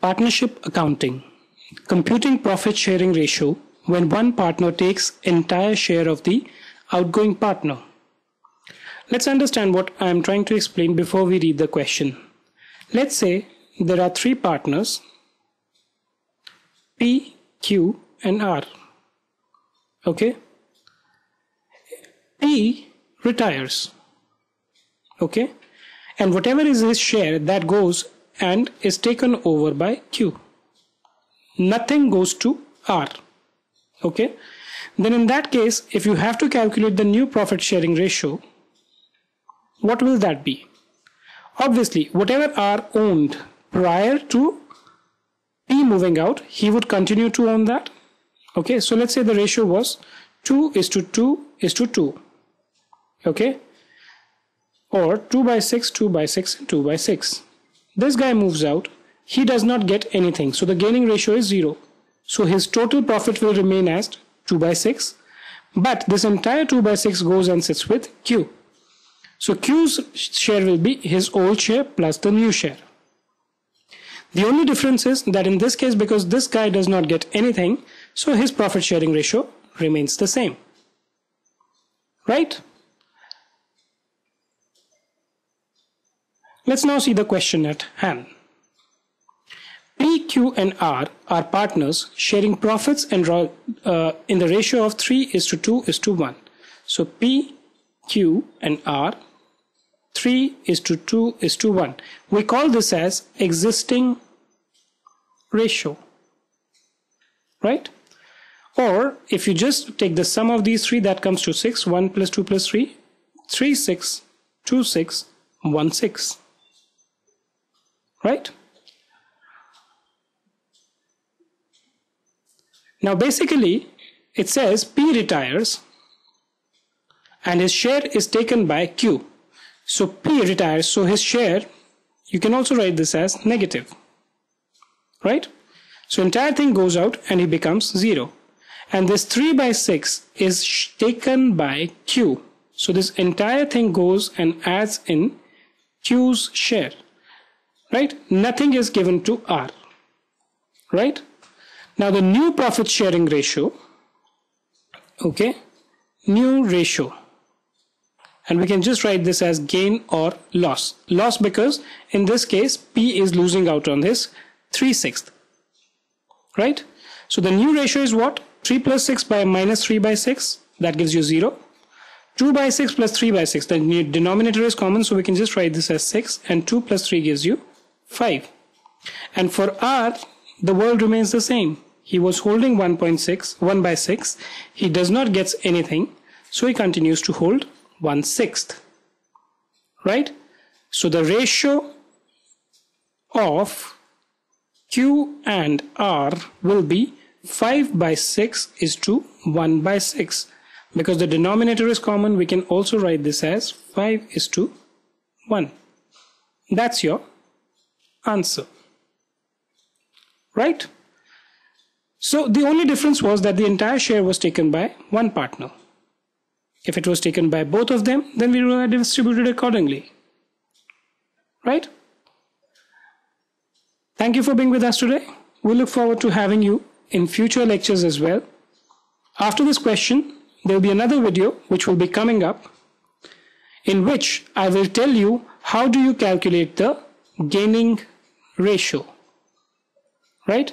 Partnership accounting. Computing profit sharing ratio when one partner takes entire share of the outgoing partner. Let's understand what I am trying to explain before we read the question. Let's say there are three partners, P, Q and R. Okay. P retires. Okay. And whatever is his share, that goes and is taken over by Q. Nothing goes to R. Okay. Then in that case, if you have to calculate the new profit sharing ratio, what will that be? Obviously, whatever R owned prior to P moving out, he would continue to own that. Okay. So let's say the ratio was 2:2:2. Okay. Or 2/6, 2/6, and 2/6. This guy moves out. He does not get anything. So the gaining ratio is 0. So his total profit will remain as 2/6. But this entire 2/6 goes and sits with Q. So Q's share will be his old share plus the new share. The only difference is that in this case, because this guy does not get anything, so his profit sharing ratio remains the same. Right? Let's now see the question at hand. P, Q and R are partners sharing profits and in the ratio of 3:2:1. So P, Q and R 3:2:1. We call this as existing ratio. Right? Or if you just take the sum of these three, that comes to 6. 1 plus 2 plus 3. 3, 6, 2, 6, 1, 6. Right? Now basically it says P retires and his share is taken by Q. So P retires, so his share, you can also write this as negative. Right? So entire thing goes out and he becomes 0. And this 3/6 is taken by Q. So this entire thing goes and adds in Q's share. Right? Nothing is given to R. Right? Now the new profit sharing ratio, okay, new ratio. And we can just write this as gain or loss. Loss because in this case, P is losing out on this 3/6. Right? So the new ratio is what? 3 plus 6 by minus 3/6. That gives you 0. 2/6 plus 3/6. The denominator is common, so we can just write this as 6. And 2 plus 3 gives you 5. And for R, the world remains the same. He was holding 1/6. He does not get anything, so he continues to hold 1/6. Right? So the ratio of Q and R will be 5/6:1/6. Because the denominator is common, we can also write this as 5:1. That's your answer. Right? So the only difference was that the entire share was taken by one partner. If it was taken by both of them, then we would have distributed accordingly. Right? Thank you for being with us today. We look forward to having you in future lectures as well. After this question, there will be another video which will be coming up, in which I will tell you how do you calculate the gaining ratio. Right?